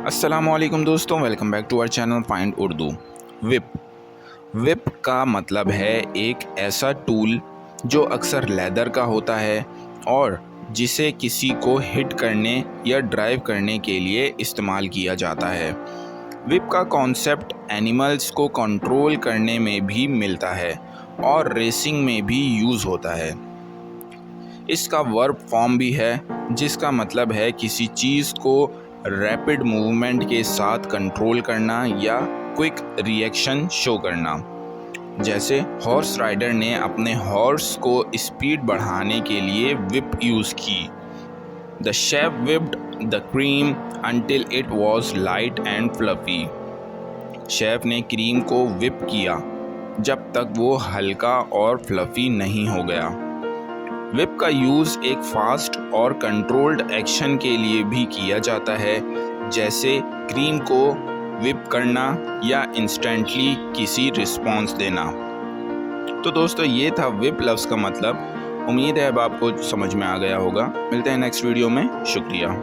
अस्सलामुअलैकुम दोस्तों, welcome back to our channel find Urdu. Whip का मतलब है एक ऐसा टूल जो अक्सर लेदर का होता है और जिसे किसी को हिट करने या ड्राइव करने के लिए इस्तेमाल किया जाता है। विप का कॉन्सेप्ट एनिमल्स को कंट्रोल करने में भी मिलता है और रेसिंग में भी यूज़ होता है। इसका वर्ब फॉर्म भी है जिसका मतलब है किसी चीज़ को रैपिड मूवमेंट के साथ कंट्रोल करना या क्विक रिएक्शन शो करना। जैसे हॉर्स राइडर ने अपने हॉर्स को स्पीड बढ़ाने के लिए विप यूज़ की। The chef whipped the cream until it was light and fluffy. Chef ने क्रीम को विप किया जब तक वो हल्का और फ्लफी नहीं हो गया। विप का यूज़ एक फास्ट और कंट्रोल्ड एक्शन के लिए भी किया जाता है, जैसे क्रीम को विप करना या इंस्टेंटली किसी रिस्पॉन्स देना। तो दोस्तों, ये था विप लफ्ज़ का मतलब। उम्मीद है अब आपको समझ में आ गया होगा। मिलते हैं नेक्स्ट वीडियो में। शुक्रिया।